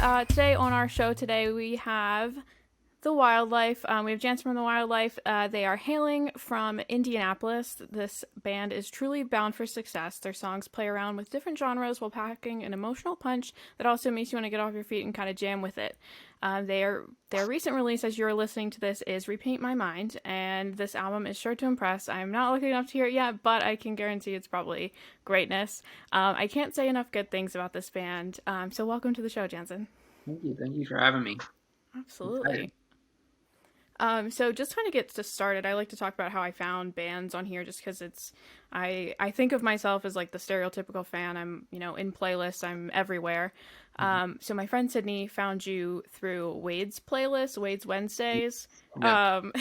Today on our show today we have the Wldlfe. We have Jansen from the Wldlfe. They are hailing from Indianapolis. This band is truly bound for success. Their songs play around with different genres while packing an emotional punch that also makes you want to get off your feet and kind of jam with it. Their recent release, as you're listening to this, is Repaint My Mind, and this album is sure to impress. I'm not lucky enough to hear it yet, but I can guarantee it's probably greatness. I can't say enough good things about this band. So welcome to the show, Jansen. Thank you for having me. I'm excited. Absolutely. So just kind of get to started, I like to talk about how I found bands on here just because I think of myself as like the stereotypical fan. I'm, in playlists, I'm everywhere. So my friend Sydney found you through Wade's playlist, Wade's Wednesdays, Yeah, um,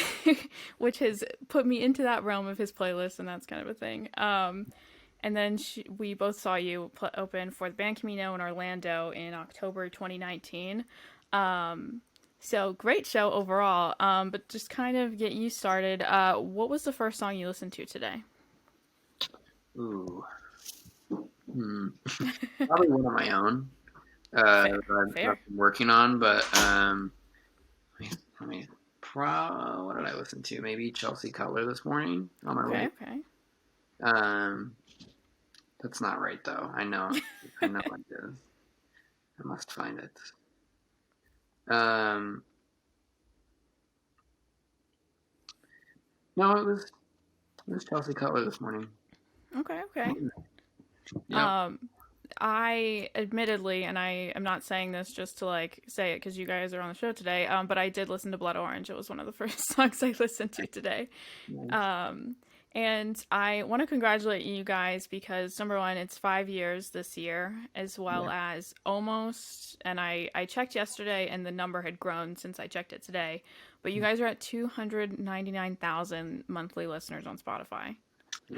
which has put me into that realm of his playlist, and that's kind of a thing. And then we both saw you open for the band Camino in Orlando in October 2019. So great show overall. But just kind of get you started. What was the first song you listened to today? ooh, hmm. Probably one of my own Fair, that fair. I've been working on, but let me what did I listen to? Maybe Chelsea Cutler this morning on my Okay, way. okay. Um, that's not right though. I know it is. I must find it. Um, no, it was Chelsea Cutler this morning. Okay, okay. Yep. Um, I admittedly, and I am not saying this just to like say it because you guys are on the show today, but I did listen to Blood Orange. It was one of the first songs I listened to today. Nice. Um, and I want to congratulate you guys because number one, it's 5 years this year, as well Yeah. as almost, and I checked yesterday and the number had grown since I checked it today, but you guys are at 299,000 monthly listeners on Spotify.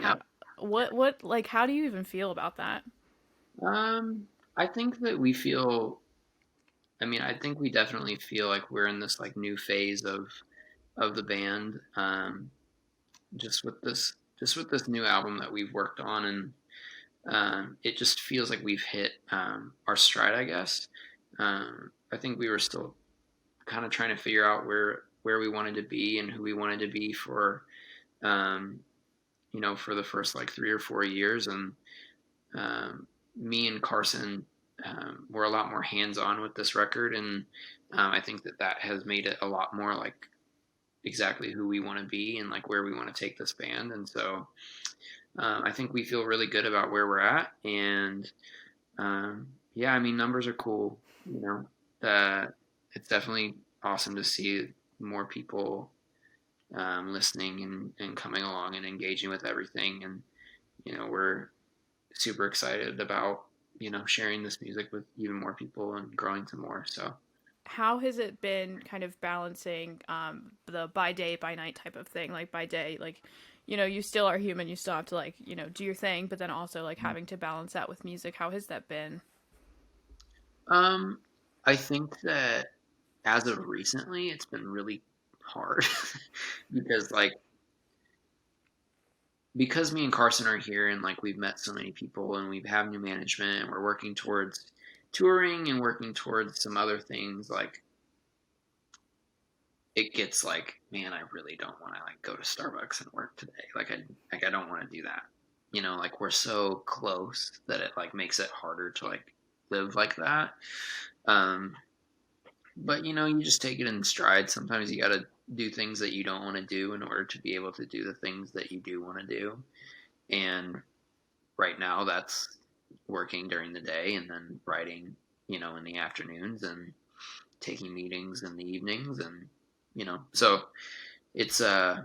How, Yeah. like, how do you even feel about that? I think that we feel I think we definitely feel like we're in this like new phase of the band. Just with this new album that we've worked on, and it just feels like we've hit our stride, I guess. I think we were still kind of trying to figure out where we wanted to be and who we wanted to be for um, for the first like 3 or 4 years, and me and Carson were a lot more hands on with this record, and I think that that has made it a lot more like exactly who we want to be and like where we want to take this band. And so I think we feel really good about where we're at. And yeah, I mean, numbers are cool. That it's definitely awesome to see more people listening and coming along and engaging with everything. And we're super excited about sharing this music with even more people and growing to more. So How has it been kind of balancing the by day by night type of thing? Like by day, like you still are human, you still have to like do your thing, but then also like having to balance that with music. How has that been? um, I think that as of recently, it's been really hard because because me and Carson are here and like we've met so many people and we have new management and we're working towards touring and working towards some other things. Like it gets like, man, I really don't want to like go to Starbucks and work today. I don't want to do that. Like we're so close that it like makes it harder to like live like that. Um, but you just take it in stride. Sometimes you got to do things that you don't want to do in order to be able to do the things that you do want to do. And right now, that's working during the day and then writing, in the afternoons and taking meetings in the evenings, and so it's I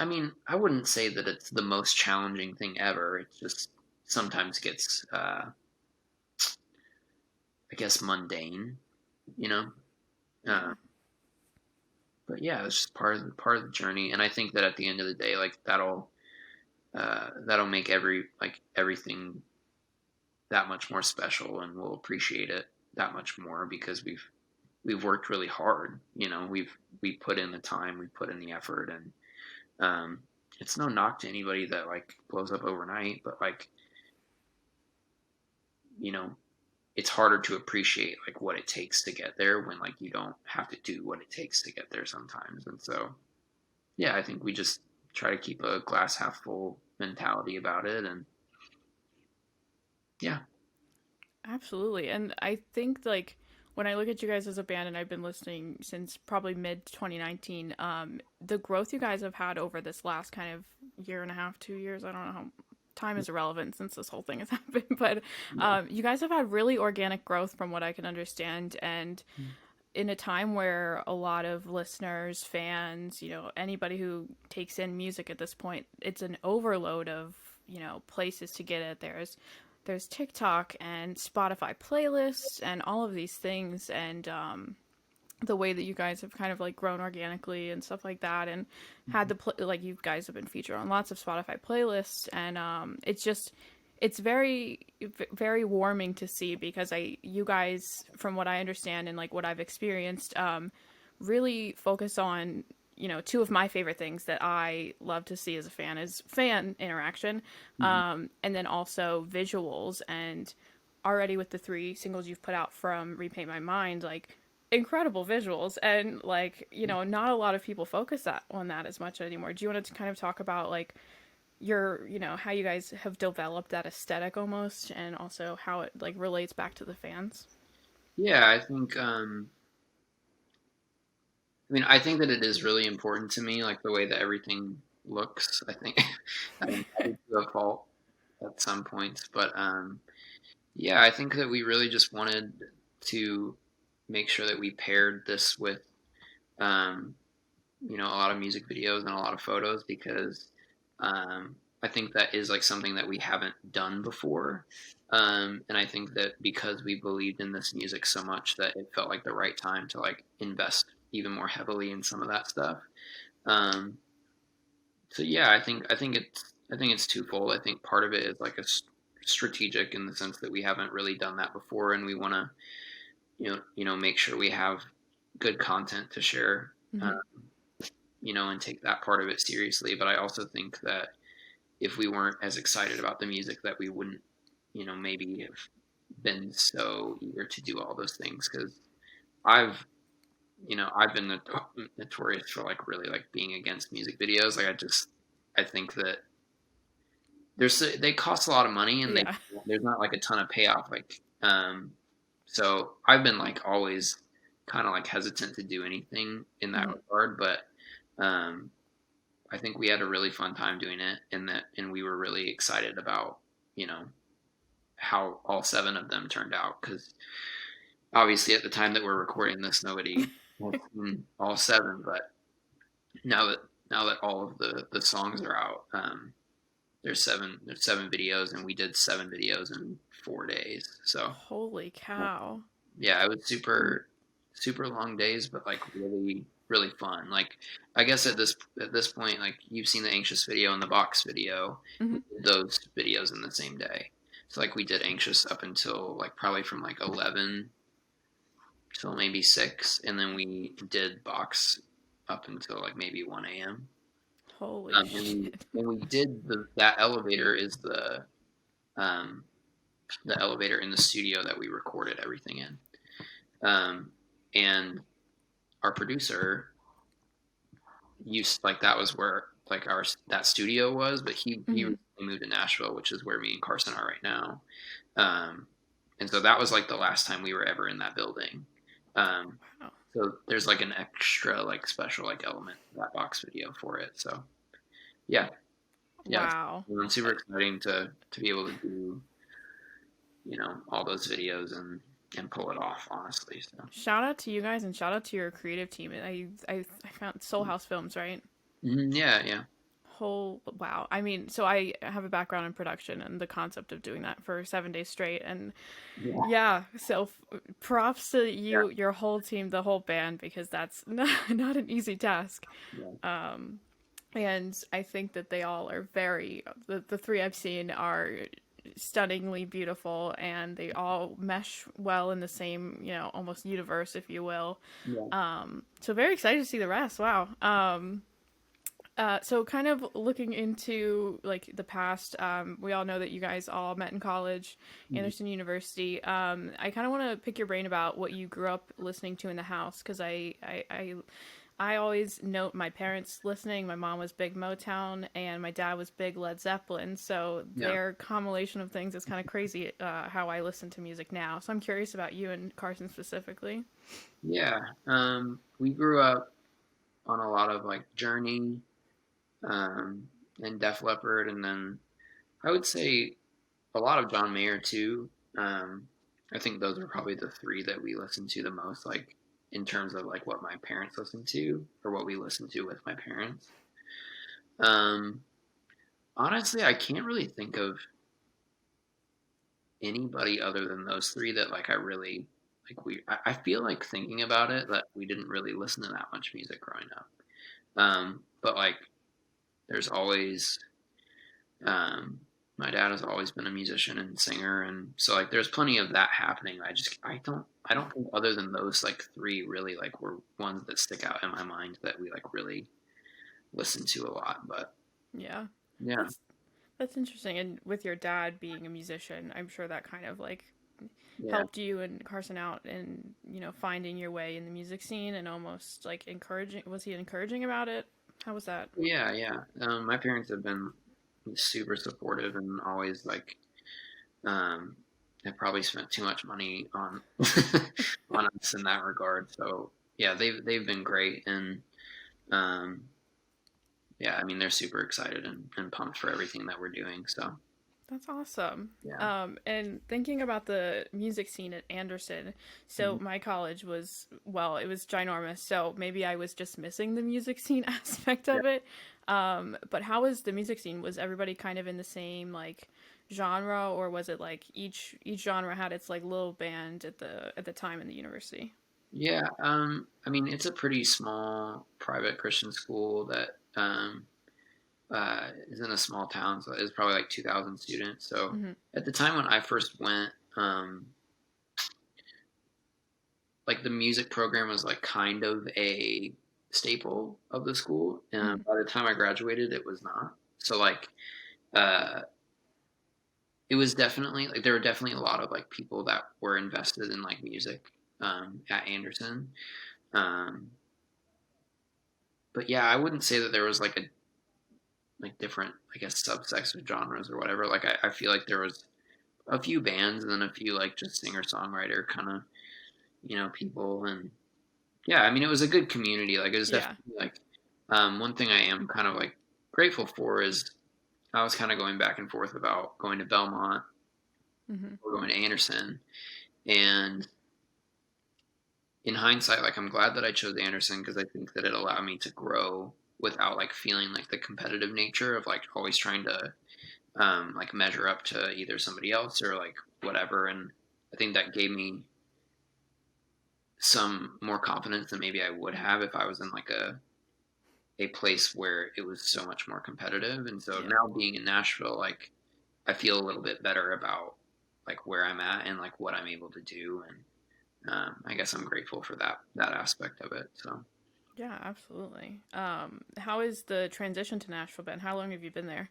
mean, I wouldn't say that it's the most challenging thing ever. It just sometimes gets I guess mundane, you know. Uh, Yeah. but yeah, it's just part of the journey, and I think that at the end of the day, like that'll make everything that much more special, and we'll appreciate it that much more because we've worked really hard. We put in the time, we put in the effort, and um, it's no knock to anybody that like blows up overnight, but like you know, it's harder to appreciate like what it takes to get there when like you don't have to do what it takes to get there sometimes. And so yeah, I think we just try to keep a glass half full mentality about it. And yeah. Absolutely. And I think like when I look at you guys as a band, and I've been listening since probably mid 2019, the growth you guys have had over this last kind of year and a half, 2 years, I don't know how time is irrelevant since this whole thing has happened, but Yeah. you guys have had really organic growth from what I can understand. And in a time where a lot of listeners, fans, anybody who takes in music at this point, it's an overload of, places to get it. There's TikTok and Spotify playlists and all of these things, and the way that you guys have kind of like grown organically and stuff like that, and had like you guys have been featured on lots of Spotify playlists, and it's very very warming to see, because you guys, from what I understand and like what I've experienced, really focus on two of my favorite things that I love to see as a fan is fan interaction, Mhm. and then also visuals. And already with the 3 singles you've put out from Repaint My Mind, like incredible visuals, and like not a lot of people focus on that as much anymore. Do you want to kind of talk about like your how you guys have developed that aesthetic almost, and also how it like relates back to the fans? Yeah, I think I mean, I think that it is really important to me, like the way that everything looks. I think I do to a fault at some points, but yeah, I think that we really just wanted to make sure that we paired this with um, a lot of music videos and a lot of photos, because I think that is like something that we haven't done before. And I think that because we believed in this music so much, that it felt like the right time to like invest even more heavily in some of that stuff. Um, so yeah, I think it's twofold. I think part of it is like a strategic in the sense that we haven't really done that before, and we want to make sure we have good content to share. Mm-hmm. And take that part of it seriously. But I also think that if we weren't as excited about the music, that we wouldn't, maybe have been so eager to do all those things. Because I've, I've been notorious for like really like being against music videos. Like I think that they cost a lot of money, and Yeah. there's not like a ton of payoff. Like, so I've been like always kind of like hesitant to do anything in that Mm-hmm. regard. But um, I think we had a really fun time doing it, and we were really excited about you know how all 7 of them turned out, because obviously at the time that we're recording this, nobody has seen all 7, but now that all of the songs are out, there's 7 videos, and we did 7 videos in 4 days. So Holy cow. yeah, it was super long days, but like really really fun. Like I guess at this point, like you've seen the anxious video and the box video, Mm-hmm. we did those videos in the same day. So like we did anxious up until like probably from like 11 till maybe 6, and then we did box up until like maybe 1 a.m. Holy And we shit. and we did that elevator is um, the elevator in the studio that we recorded everything in. And our producer used like that was where like our that studio was, but he Mm-hmm. recently moved to Nashville, which is where me and Carson are right now. Um, and so that was like the last time we were ever in that building. Um, Wow. so there's like an extra like special like element to that box video for it. So yeah, yeah, Wow. it's super exciting to be able to do all those videos and pull it off, honestly. So Shout out to you guys, and shout out to your creative team. I found Soul House Films, right? yeah, yeah, Whole wow. I mean, so I have a background in production and the concept of doing that for 7 days straight, and yeah, yeah. So props to yeah, you, your whole team, the whole band, because that's not an easy task. yeah. Um, and I think that they all are the 3 I've seen are stunningly beautiful, and they all mesh well in the same, almost universe, if you will. Yeah. So very excited to see the rest. Wow. So kind of looking into like the past, we all know that you guys all met in college, Mhm. Anderson University. I kind of want to pick your brain about what you grew up listening to in the house because I always note my parents listening. My mom was big Motown, and my dad was big Led Zeppelin. So Yeah. their combination of things is kind of crazy how I listen to music now. So I'm curious about you and Carson specifically. Yeah. We grew up on a lot of like Journey, um, and Def Leppard, and then I would say a lot of John Mayer too. I think those are probably the three that we listen to the most, like in terms of like what my parents listen to or what we listen to with my parents. Um, Honestly, I can't really think of anybody other than those three that like I really like. I feel like thinking about it that we didn't really listen to that much music growing up. But like, there's always Um, my dad has always been a musician and singer, and so like there's plenty of that happening. I don't think other than those like three really like were ones that stick out in my mind that we like really listen to a lot. But Yeah, yeah, that's that's interesting. And with your dad being a musician, I'm sure that kind of like yeah, helped you and Carson out in, finding your way in the music scene and almost like encouraging. Was he encouraging about it? How was that? yeah. My parents have been super supportive and always like um, have probably spent too much money on on us in that regard. So yeah, they've been great and. Um, yeah, I mean, they're super excited and pumped for everything that we're doing. So, That's awesome. yeah. And thinking about the music scene at Anderson, so Mhm. my college was, well, it was ginormous, so maybe I was just missing the music scene aspect Yeah. of it. But how was the music scene? Was everybody kind of in the same like genre, or was it like each genre had its like little band at the time in the university? Yeah. I mean, it's a pretty small private Christian school that is in a small town. So it's probably like 2,000 students. So Mm-hmm. at the time when I first went, like the music program was like kind of a staple of the school. And Mm-hmm. by the time I graduated, it was not. So like, uh, it was definitely like there were definitely a lot of like people that were invested in like music at Anderson. Um, but yeah, I wouldn't say that there was like a like different I guess subsects of genres or whatever. Like I feel like there was a few bands and then a few like just singer songwriter kind of people and yeah, I mean it was a good community. Like it was Yeah. definitely like one thing I am kind of like grateful for is I was kind of going back and forth about going to Belmont Mm-hmm. or going to Anderson and in hindsight, like I'm glad that I chose Anderson because I think that it allowed me to grow without like feeling like the competitive nature of like always trying to like measure up to either somebody else or like whatever. And I think that gave me some more confidence than maybe I would have if I was in like a place where it was so much more competitive. And so Yeah. now being in Nashville, like I feel a little bit better about like where I'm at and like what I'm able to do. And I guess I'm grateful for that aspect of it. So. Yeah, absolutely. How is the transition to Nashville been? How long have you been there?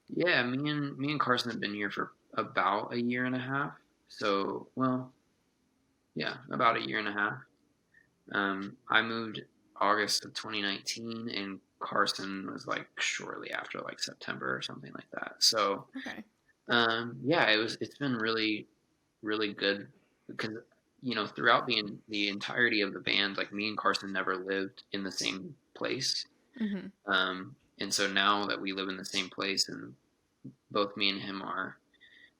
Yeah, me and Carson have been here for about a year and a half. So, well, yeah, about a year and a half. I moved August of 2019, and Carson was like shortly after, like September or something like that. So, Okay. yeah, it's been really, really good because throughout the entirety of the band, like me and Carson never lived in the same place. Mm-hmm. And so now that we live in the same place and both me and him are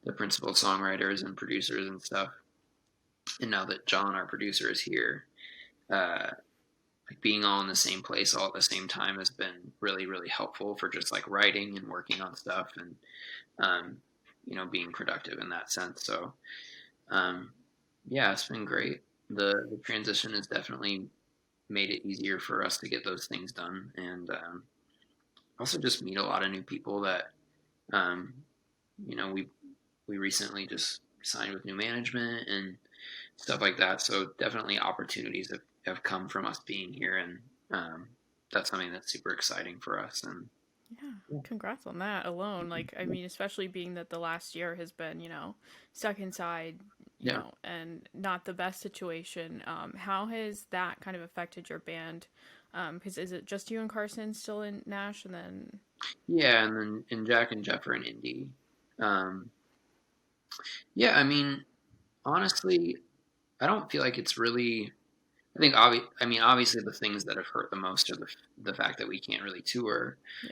the principal songwriters and producers and stuff. And now that John, our producer, is here, uh, like being all in the same place all at the same time has been really, really helpful for just like writing and working on stuff and um, being productive in that sense. So um, yeah, it's been great. The transition has definitely made it easier for us to get those things done and also just meet a lot of new people that um, we recently just signed with new management and stuff like that. So definitely opportunities have come from us being here, and that's something that's super exciting for us. And Yeah, yeah, congrats on that alone. Like, I mean, especially being that the last year has been, stuck inside, yeah. and not the best situation. How has that kind of affected your band? Because is it just you and Carson still in Nash, and then, Yeah, and then and Jack and Jeff are in Indy. Um, yeah, I mean, honestly, I don't feel like it's really. I mean, obviously, the things that have hurt the most are the fact that we can't really tour, yeah,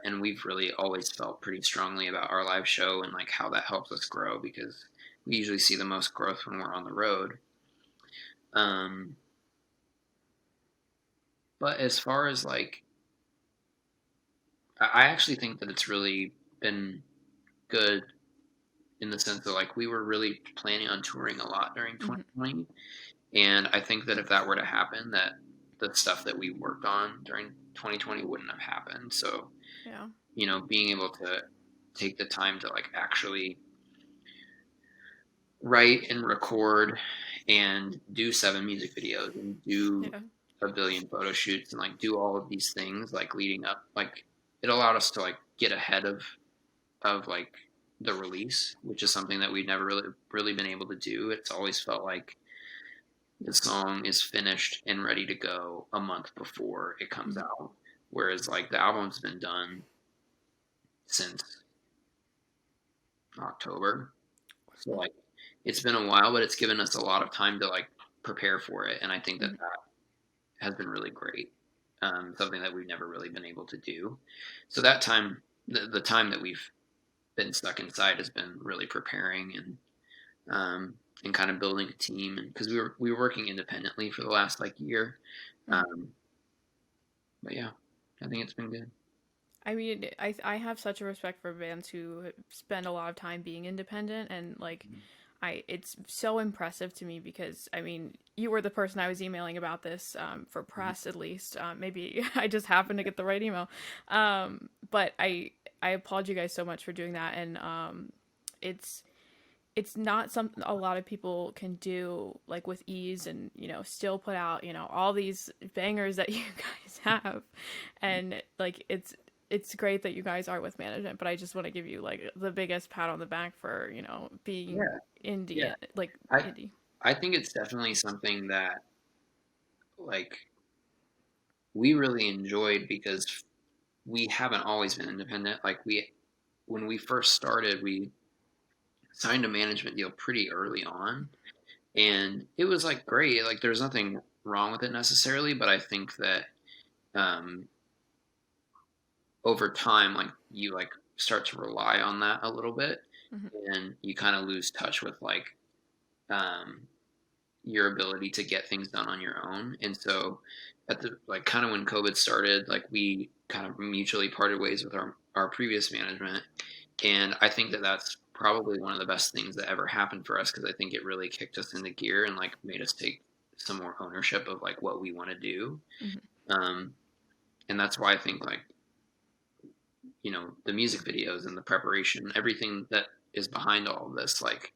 and we've really always felt pretty strongly about our live show and like how that helps us grow because we usually see the most growth when we're on the road. Um, but as far as like, I actually think that it's really been good in the sense that like we were really planning on touring a lot during hmm 2020, and I think that if that were to happen, that the stuff that we worked on during 2020 wouldn't have happened. So, yeah, being able to take the time to like actually write and record and do 7 music videos and do yeah, a billion photo shoots and like do all of these things like leading up, like it allowed us to like get ahead of like the release, which is something that we've never really been able to do. It's always felt like the song is finished and ready to go a month before it comes hmm out, whereas like the album's been done since October. So like it's been a while, but it's given us a lot of time to like prepare for it, and I think that hmm that has been really great. Something that we've never really been able to do. So that time, the time that we've been stuck inside has been really preparing and kind of building a team, and because we were working independently for the last like year. hmm Um, but yeah, I think it's been good. I mean, I have such a respect for bands who spend a lot of time being independent, and like, it's so impressive to me because I mean, you were the person I was emailing about this, for press at least. Maybe I just happened to get the right email, but I applaud you guys so much for doing that, and it's it's not something a lot of people can do like with ease, and still put out all these bangers that you guys have, and like it's great that you guys are with management, but I just want to give you like the biggest pat on the back for being Yeah, yeah. indie, like I indie. I think it's definitely something that like we really enjoyed because we haven't always been independent. Like when we first started, we signed a management deal pretty early on, and it was like great. Like there's nothing wrong with it necessarily, but I think that um, over time, like you like start to rely on that a little bit, hmm and you kind of lose touch with like um, your ability to get things done on your own. And so at the like kind of when COVID started, like we kind of mutually parted ways with our previous management. And I think that that's probably one of the best things that ever happened for us because I think it really kicked us into gear and like made us take some more ownership of like what we want to do. hmm Um, and that's why I think like, the music videos and the preparation, everything that is behind all of this, like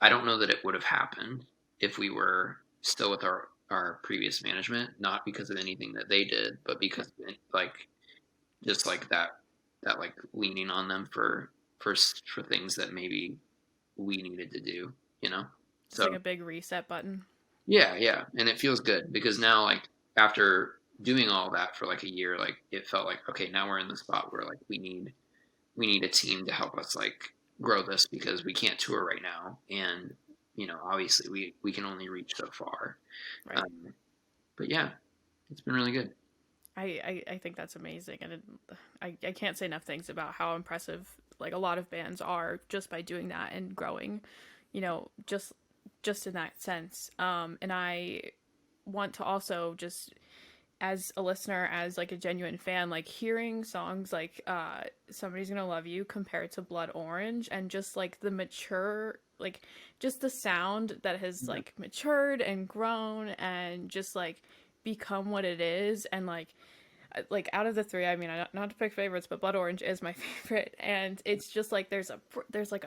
I don't know that it would have happened if we were still with our previous management, not because of anything that they did, but because like just like that like leaning on them for things that maybe we needed to do, you know. it's like a So big reset button. yeah, yeah, and it feels good because now like after doing all that for like a year, like it felt like okay, now we're in the spot where like we need a team to help us like grow this because we can't tour right now, and obviously we can only reach so far. Right. Um, but yeah, it's been really good. I think that's amazing, and I can't say enough things about how impressive like a lot of bands are just by doing that and growing, just in that sense. And I want to also just, as a listener, as like a genuine fan, like hearing songs like Somebody's Gonna Love You compared to Blood Orange, and just like the mature, like just the sound that has Yeah, like matured and grown and just like become what it is, and like like out of the three, I mean, not to pick favorites, but Blood Orange is my favorite, and it's just like there's like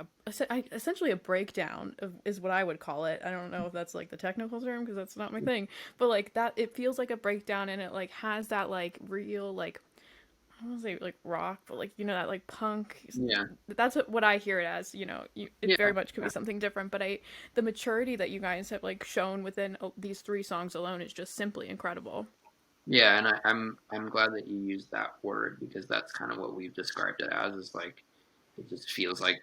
essentially a breakdown of, is what I would call it. I don't know if that's like the technical term because that's not my thing, but like that it feels like a breakdown, and it like has that like real like I don't want to say like rock, but like that like punk. Yeah, That's what I hear it as. It yeah, very much could be something different, but the maturity that you guys have like shown within these three songs alone is just simply incredible. yeah. And I'm glad that you used that word because that's kind of what we've described it as. Is like it just feels like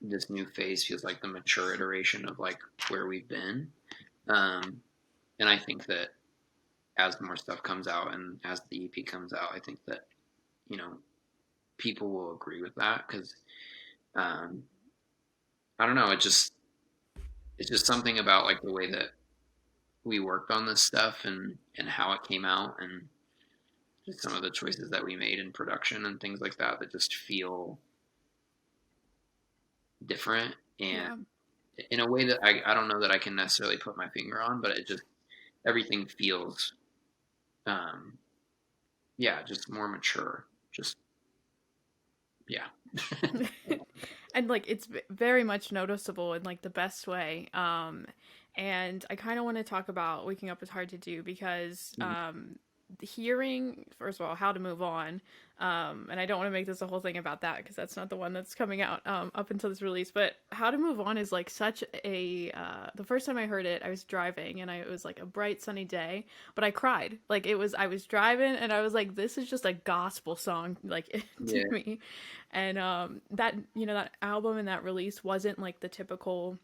this new phase feels like the mature iteration of like where we've been. And I think that as more stuff comes out and as the EP comes out, I think that you know people will agree with that because um, I don't know. It's just something about like the way that we worked on this stuff and how it came out and just some of the choices that we made in production and things like that that just feel different and Yeah. in a way that I don't know that I can necessarily put my finger on, but it just everything feels um, yeah, just more mature. Just yeah. And like it's very much noticeable in like the best way. And I kind of want to talk about Waking Up is Hard to Do because hearing first of all How to Move On, and I don't want to make this a whole thing about that because that's not the one that's coming out up until this release, but How to Move On is like such a the first time I heard it I was driving and it was like a bright sunny day, but I cried. Like it was I was driving and I was like, this is just a gospel song like to Yeah. me. And that that album and that release wasn't like the typical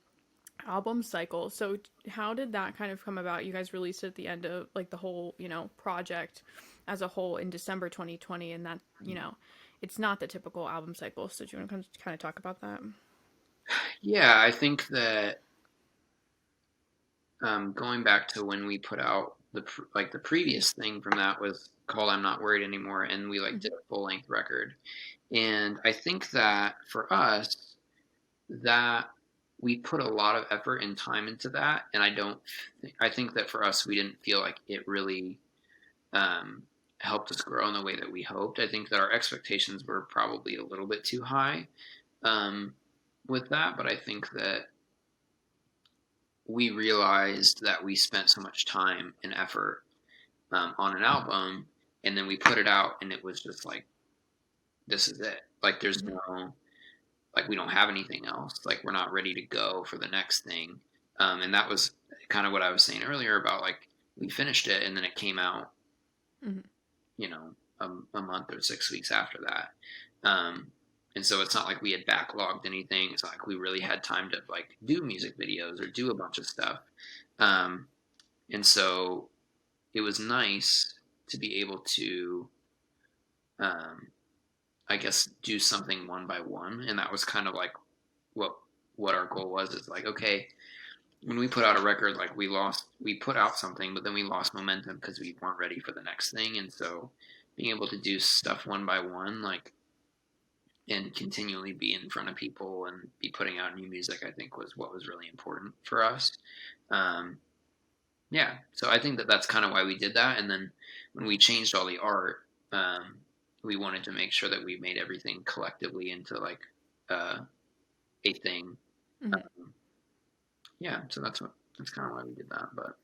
album cycle. So how did that kind of come about? You guys released it at the end of like the whole project as a whole in December 2020, and that it's not the typical album cycle. So do you want to kind of talk about that? Yeah, I think that going back to when we put out like the previous thing from that was called I'm Not Worried Anymore, and we like did a full length record. And I think that for us, that we put a lot of effort and time into that, and I think that for us, we didn't feel like it really um, helped us grow in the way that we hoped. I think that our expectations were probably a little bit too high um, with that, but I think that we realized that we spent so much time and effort on an album, and then we put it out, and it was just like, this is it. Like, there's Mm-hmm. no, like, we don't have anything else. Like, we're not ready to go for the next thing. And that was kind of what I was saying earlier about like, we finished it, and then it came out, Mm-hmm. you know, a month or 6 weeks after that. Um, and so it's not like we had backlogged anything. It's not like we really had time to like do music videos or do a bunch of stuff. Um, and so it was nice to be able to, um, I guess, do something one by one, and that was kind of like what what our goal was. Is like, okay, when we put out a record, like we put out something, but then we lost momentum because we weren't ready for the next thing, and so being able to do stuff one by one, like, and continually be in front of people and be putting out new music, I think was what was really important for us. Um, yeah, so I think that that's kind of why we did that. And then when we changed all the art, we wanted to make sure that we made everything collectively into like uh, a thing. Mm-hmm. Um, yeah, so that's kind of why we did that. But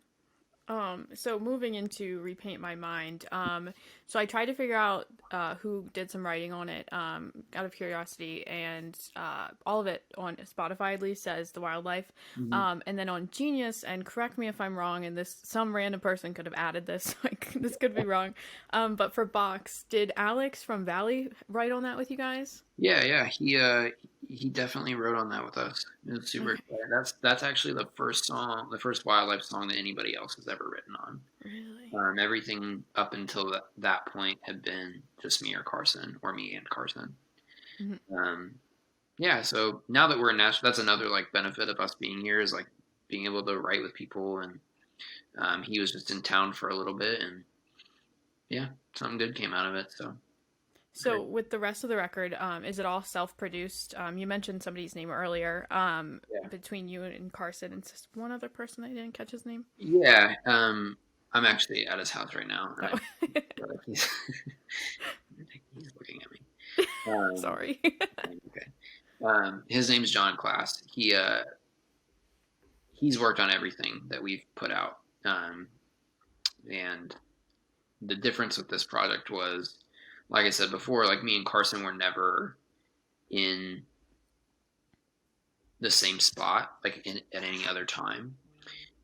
So moving into Repaint My Mind, so I tried to figure out who did some writing on it, out of curiosity, and all of it on Spotify at least says The Wldlfe, mhm. and then on Genius, and correct me if I'm wrong, and this some random person could have added this, like this could be wrong, but for Box, did Alex from Valley write on that with you guys? Yeah, he definitely wrote on that with us. It was super Okay, excited. That's actually the first song, the first Wildlife song that anybody else has ever written on. really? Everything up until that point had been just me or Carson, or me and Carson. Mm-hmm. Um, yeah, so now that we're in Nashville, that's another like benefit of us being here is like being able to write with people. And he was just in town for a little bit, and yeah, something good came out of it. So So with the rest of the record, is it all self-produced? You mentioned somebody's name earlier. yeah, Between you and Carson, and just one other person I didn't catch his name. yeah. I'm actually at his house right now, and I Oh. feel like he's looking at me. Um, Sorry. okay. His name's John Class. He's worked on everything that we've put out, and the difference with this project was, like I said before, like me and Carson were never in the same spot at any other time.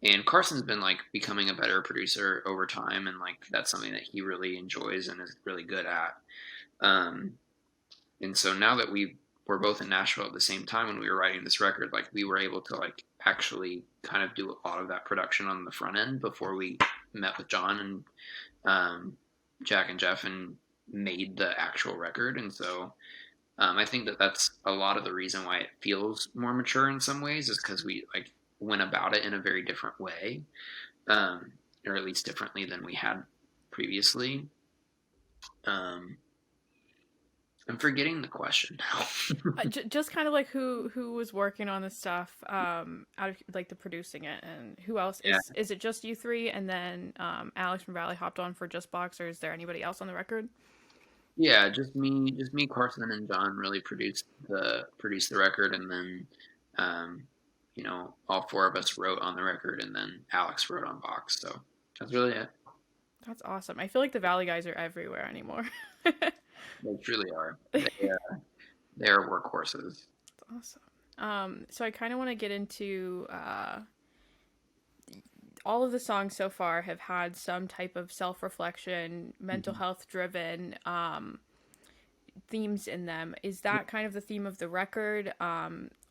And Carson's been like becoming a better producer over time, and like that's something that he really enjoys and is really good at. Um, and so now that we were both in Nashville at the same time when we were writing this record, like we were able to like actually kind of do a lot of that production on the front end before we met with John and Jack and Jeff and made the actual record. And so I think that that's a lot of the reason why it feels more mature in some ways, is because we like went about it in a very different way, or at least differently than we had previously. Um, I'm forgetting the question now. Just kind of like who was working on this stuff, out of like the producing it, and who else Yeah, is it just you three, and then Alex from Valley hopped on for Just Box, or is there anybody else on the record? yeah, just me, Carson, and John really produced the record, and then all four of us wrote on the record, and then Alex wrote on Box. So that's really it. That's awesome. I feel like the Valley guys are everywhere anymore. They truly are. They are workhorses. That's awesome. So I kind of want to get into all of the songs so far have had some type of self-reflection, mental Mhm. health driven themes in them. Is that kind of the theme of the record?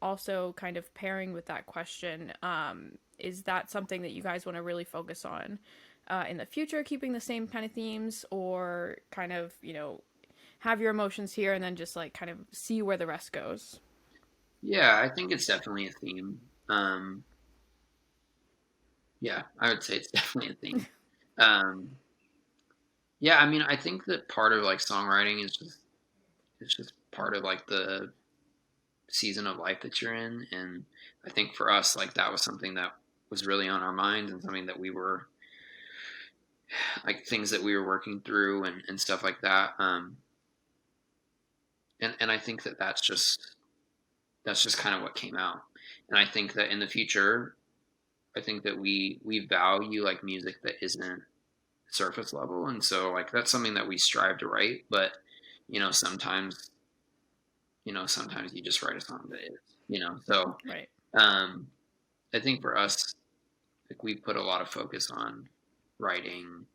Also, kind of pairing with that question, is that something that you guys want to really focus on in the future, keeping the same kind of themes, or kind of, have your emotions here and then just like kind of see where the rest goes? Yeah, I think it's definitely a theme. Yeah, I would say it's definitely a theme. Um, yeah, I mean, I think that part of like songwriting is just it's just part of like the season of life that you're in, and I think for us, like that was something that was really on our minds and something that we were like things that we were working through and stuff like that. And I think that that's just kind of what came out. And I think that in the future, I think that we value like music that isn't surface level, and so like that's something that we strive to write. But you know, sometimes sometimes you just write a song that is, So Right. um, I think for us, like we put a lot of focus on writing,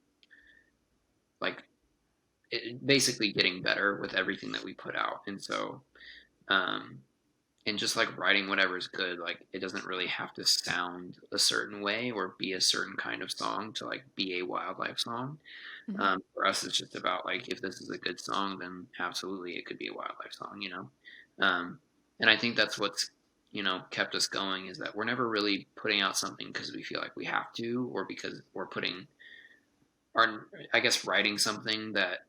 like basically getting better with everything that we put out, and so um, and just like writing whatever's good, like it doesn't really have to sound a certain way or be a certain kind of song to like be a Wildlife song. Mm-hmm. For us, it's just about like if this is a good song, then absolutely it could be a Wildlife song. Um, and I think that's what's kept us going, is that we're never really putting out something because we feel like we have to, or because we're putting our, I guess, writing something that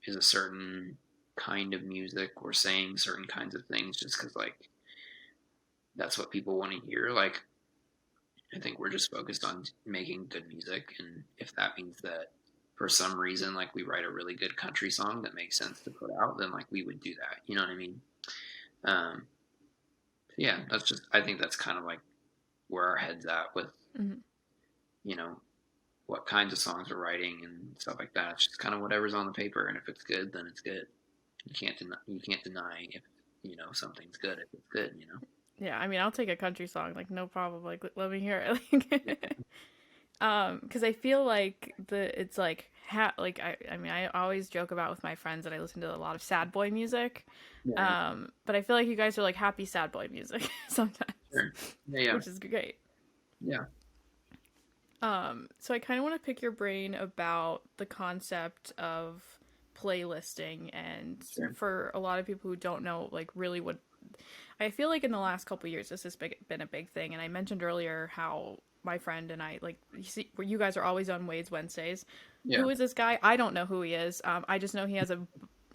is a certain kind of music or saying certain kinds of things just because like that's what people want to hear. Like I think we're just focused on making good music, and if that means that for some reason like we write a really good country song that makes sense to put out, then like we would do that. You know what I mean? Um, yeah, that's just I think that's kind of like where our heads at with Mm-hmm. you know what kinds of songs we're writing and stuff like that. It's just kind of whatever's on the paper, and if it's good, then it's good. You can't deny if something's good if it's good. Yeah, I mean, I'll take a country song, like no problem. Like let me hear it. Like, because I feel like it's like like I mean, I always joke about with my friends that I listen to a lot of sad boy music. Yeah, But I feel like you guys are like happy sad boy music sometimes, sure. Yeah, yeah, which is great. yeah. So I kind of want to pick your brain about the concept of playlisting, and Sure. for a lot of people who don't know, like really what I feel like in the last couple years, this has been a big thing. And I mentioned earlier how my friend and I, like, you guys are always on Wade's Wednesdays. Yeah. Who is this guy? I don't know who he is. I just know he has a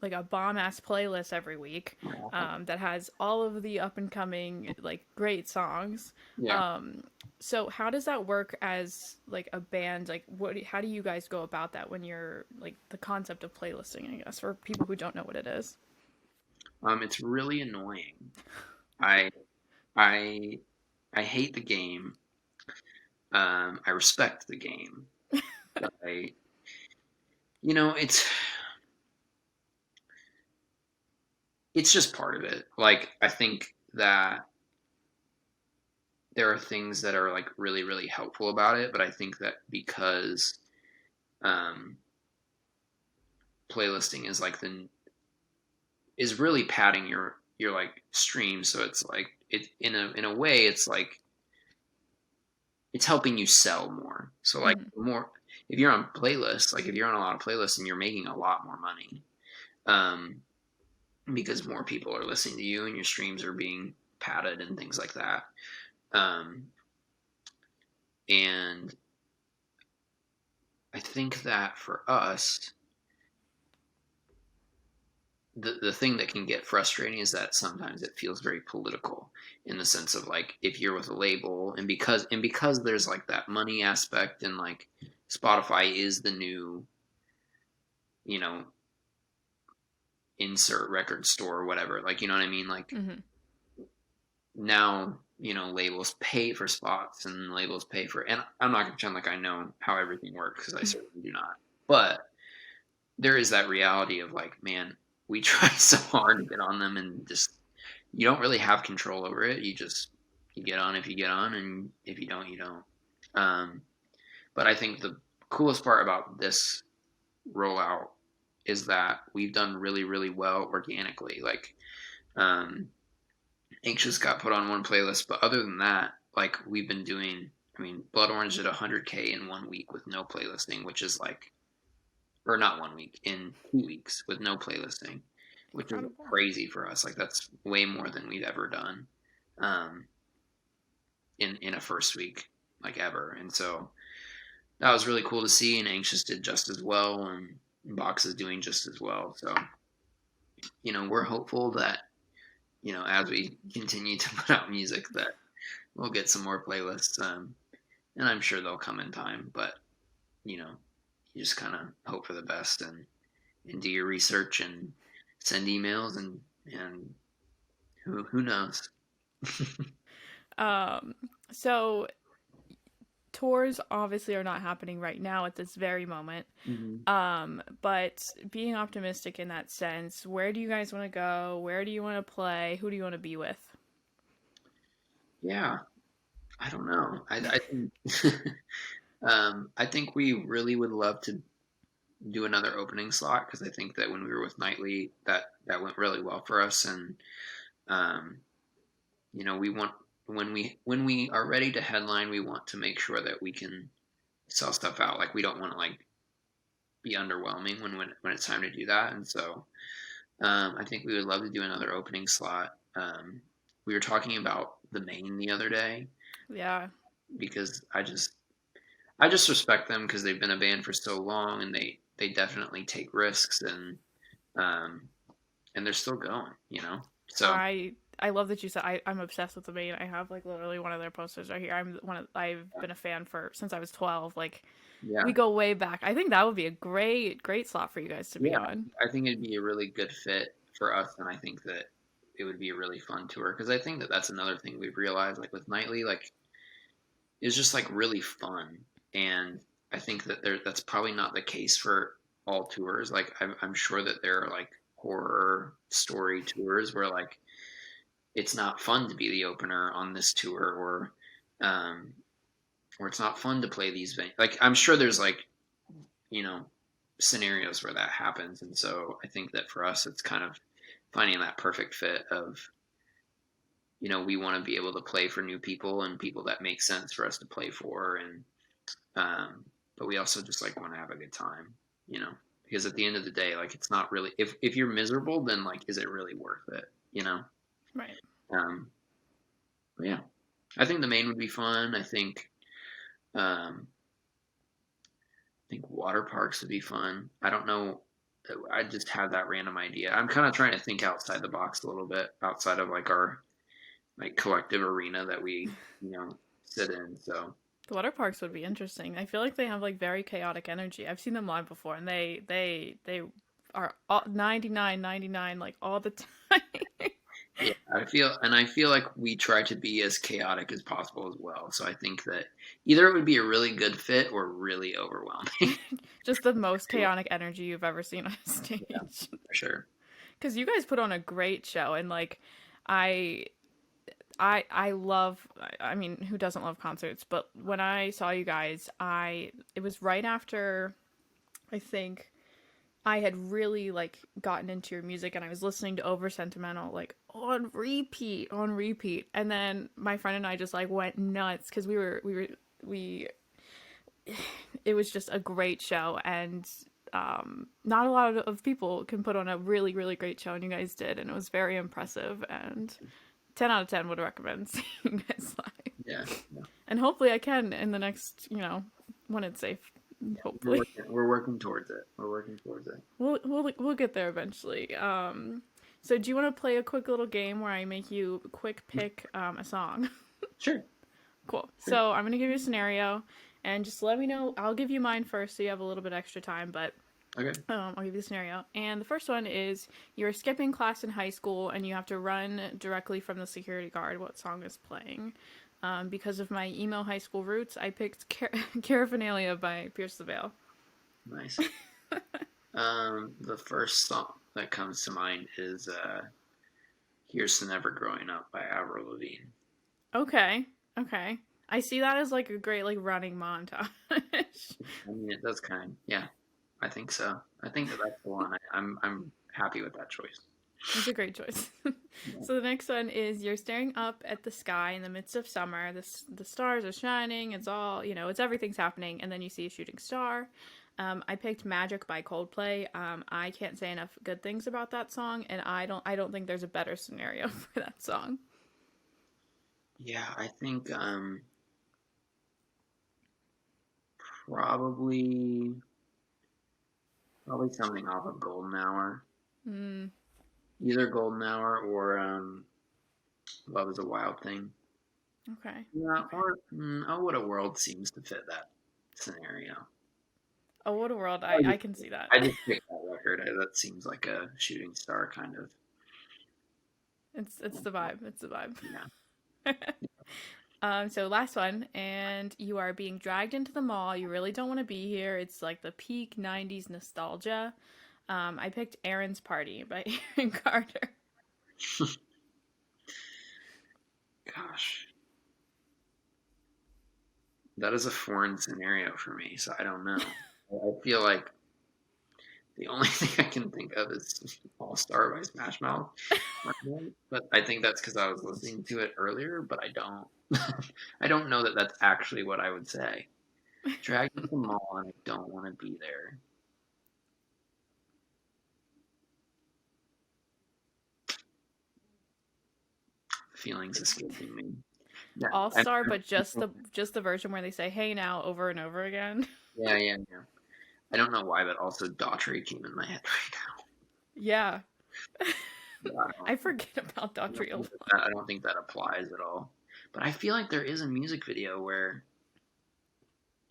like a bomb ass playlist every week that has all of the up and coming like great songs. Yeah. Um, so how does that work as like a band? Like how do you guys go about that when you're like the concept of playlisting, I guess, for people who don't know what it is? It's really annoying. I I I hate the game. I respect the game. But you know, it's just part of it. Like I think that there are things that are like really really helpful about it, but I think that because um, playlisting is really padding your like stream, so it's like it in a way it's like it's helping you sell more. So like Mm-hmm. more if you're on playlists, like if you're on a lot of playlists and you're making a lot more money, um, because more people are listening to you and your streams are being padded and things like that. Um, and I think that for us, the thing that can get frustrating is that sometimes it feels very political in the sense of like if you're with a label and because there's like that money aspect and like Spotify is the new, you know, insert record store or whatever, like you know what I mean, like Mm-hmm. now you know labels pay for spots and labels pay for, and I'm not gonna pretend like I know how everything works because I certainly do not, but there is that reality of like, man, we try so hard to get on them and just you don't really have control over it. You get on if you get on, and if you don't, you don't. Um, but I think the coolest part about this rollout is that we've done really really well organically. Like um, Anxious got put on one playlist, but other than that, like we've been doing. I mean, Blood Orange did 100K in 1 week with no playlisting, which is like, or not 1 week, in 2 weeks with no playlisting, which is Incredible. crazy for us. Like that's way more than we've ever done um, in a first week, like ever. And so that was really cool to see. And Anxious did just as well, and Box is doing just as well. So you know, we're hopeful that you know as we continue to put out music that we'll get some more playlists, and I'm sure they'll come in time. But you know, you just kind of hope for the best and do your research and send emails and who knows. Um, so tours obviously are not happening right now at this very moment. Mm-hmm. But being optimistic in that sense, where do you guys want to go? Where do you want to play? Who do you want to be with? Yeah, I don't know. I think I think we really would love to do another opening slot because I think that when we were with Nightly, that went really well for us, and um, you know, we want when we are ready to headline, we want to make sure that we can sell stuff out. Like we don't want to like be underwhelming when it's time to do that, and so I think we would love to do another opening slot. We were talking about the Maine the other day Yeah. because I just respect them because they've been a band for so long and they definitely take risks um, and they're still going, you know. So I love that you said I'm obsessed with the Maine. I have like literally one of their posters right here. I've been a fan for since I was 12. Like yeah, we go way back. I think that would be a great slot for you guys to be yeah, on. I think it'd be a really good fit for us, and I think that it would be a really fun tour because I think that that's another thing we've realized, like with Nightly, like it's just like really fun, and I think that that's probably not the case for all tours. Like I'm sure that there are like horror story tours where like it's not fun to be the opener on this tour, um, or it's not fun to play these like I'm sure there's like you know scenarios where that happens, and so I think that for us it's kind of finding that perfect fit of you know we want to be able to play for new people and people that make sense for us to play for, and um, but we also just like want to have a good time, you know, because at the end of the day, like it's not really if you're miserable, then like is it really worth it, you know? Right. Um, but yeah, I think the main would be fun. I think water parks would be fun. I don't know. I just had that random idea. I'm kind of trying to think outside the box a little bit, outside of like our like collective arena that we, sit in. So The water parks would be interesting. I feel like they have like very chaotic energy. I've seen them live before, and they are all 99, 99 like all the time. yeah, I feel like we try to be as chaotic as possible as well. So I think that either it would be a really good fit or really overwhelming. Just the most chaotic energy you've ever seen on a Yeah, stage. for sure. Because you guys put on a great show, and like I I love, I mean, who doesn't love concerts? But when I saw you guys, I it was right after, I think I had really like gotten into your music, and I was listening to Over Sentimental like on repeat. And then my friend and I just like went nuts because we it was just a great show, and not a lot of people can put on a really really great show, and you guys did, and it was very impressive, and 10 out of 10 would recommend seeing you guys live. Yeah, yeah, And hopefully I can in the next, when it's safe. yeah. Hopefully. We're working towards it. We're working towards it. We'll get there eventually. So do you want to play a quick little game where I make you quick pick a song? Sure. Cool. Sure. So I'm going to give you a scenario and just let me know. I'll give you mine first so you have a little bit extra time, but Okay. I'll give you the scenario. And the first one is you're skipping class in high school and you have to run directly from the security guard. What song is playing? Because of my emo high school roots, I picked Paraphernalia by Pierce the Veil. Nice. The first song that comes to mind is "Here's to Never Growing Up" by Wldlfe. Okay. Okay. I see that as like a great like running montage. I mean, it does yeah. I think so. I think that's the one. I'm happy with that choice. It's a great choice. Yeah. So the next one is you're staring up at the sky in the midst of summer. The stars are shining. It's all, it's everything's happening. And then you see a shooting star. I picked Magic by Coldplay. I can't say enough good things about that song. And I don't think there's a better scenario for that song. Yeah, I think probably something off of Golden Hour. Mm, Either Golden Hour or Love is a Wild Thing. okay. Yeah, Okay. or Oh What a World seems to fit that scenario. Oh, what a world. I I just, can see that. I just picked that record. That seems like a shooting star kind of. It's the vibe. It's the vibe. Yeah. So last one, and you are being dragged into the mall. You really don't want to be here. It's like the peak '90s nostalgia. I picked Aaron's Party by Aaron Carter. Gosh, that is a foreign scenario for me, so I don't know. I feel like the only thing I can think of is All Star by Smash Mouth. But I think that's because I was listening to it earlier, but I don't. I don't know that that's actually what I would say. Drag me to the mall and I don't want to be there. Feelings escaping me. Yeah, All Star, but just the version where they say "Hey now" over and over again. yeah. I don't know why, but also Daughtry came in my head right Yeah, now. I forget about Daughtry a lot. I don't think that applies at all. But I feel like there is a music video where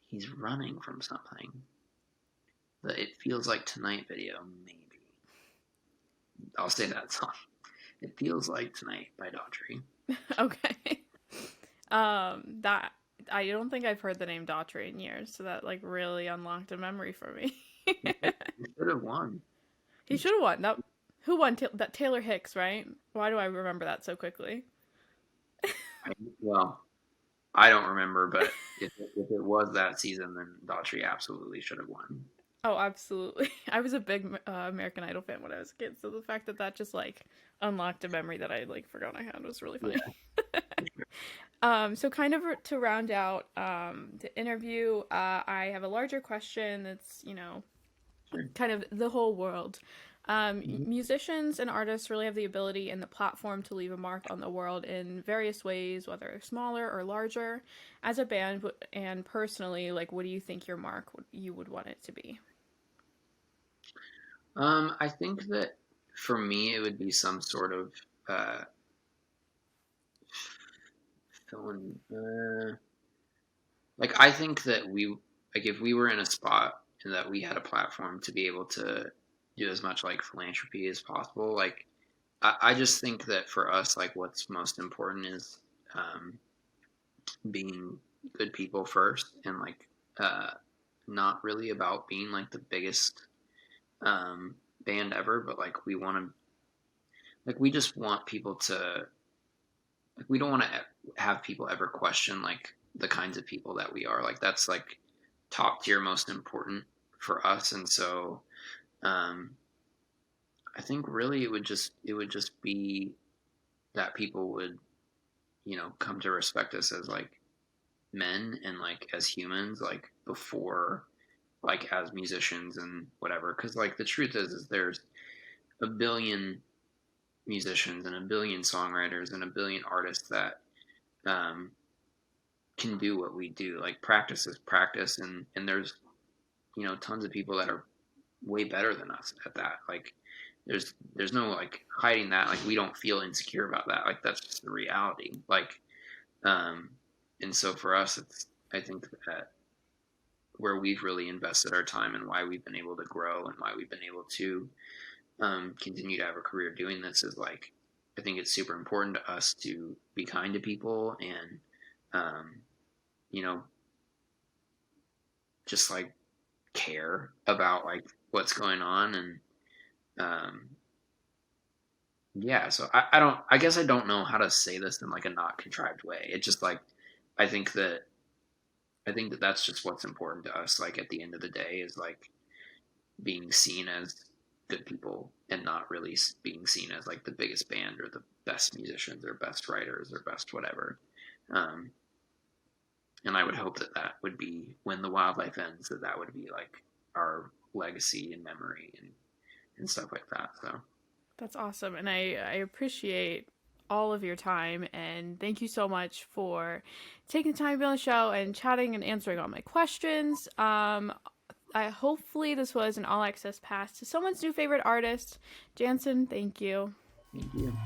he's running from something. The It Feels Like Tonight video, maybe. I'll say that song. It Feels Like Tonight by Daughtry. Okay. That I don't think I've heard the name Daughtry in years, so that like really unlocked a memory for me. He should have won. He should have won. That who won? That Taylor Hicks, right? Why do I remember that so quickly? Well, I don't remember, but if it was that season, then Daughtry absolutely should have won. Oh, absolutely. I was a big American Idol fan when I was a kid, so the fact that that just like unlocked a memory that I like forgot I had was really funny. Yeah. So kind of to round out the interview, I have a larger question that's, Sure. kind of the whole world. Mhm. Musicians and artists really have the ability and the platform to leave a mark on the world in various ways, whether smaller or larger. As a band and personally, like, what do you think your mark you would want it to be? I think that for me, it would be some sort of uh, feeling. Like I think that like if we were in a spot and that we had a platform to be able to do as much like philanthropy as possible, like I just think that for us, like what's most important is um, being good people first, and like uh, not really about being like the biggest band ever, but like we want to, like we just want people to, like we don't want to have people ever question like the kinds of people that we are. Like that's like top tier, most important for us, and so um, I think really it would just be that people would come to respect us as like men and like as humans like before like as musicians and whatever, because like the truth is there's a billion musicians and a billion songwriters and a billion artists that um, can do what we do. Like practice is practice, and there's tons of people that are way better than us at that. Like there's no like hiding that. Like we don't feel insecure about that. Like that's just the reality. Like um, and so for us, it's I think that where we've really invested our time and why we've been able to grow and why we've been able to continue to have a career doing this is like I think it's super important to us to be kind to people and um, you know just like care about like what's going on and um, yeah. So I guess I don't know how to say this in like a not contrived way. It's just like I think that that's just what's important to us. Like at the end of the day, is like being seen as good people and not really being seen as like the biggest band or the best musicians or best writers or best whatever. Um, and I would hope that that would be when the wildlife ends, that that would be like our legacy and memory and stuff like that. So That's awesome. And I appreciate all of your time. And thank you so much for taking the time to be on the show and chatting and answering all my questions. I hopefully this was an all access pass to someone's new favorite artist. Jansen, thank you. thank you.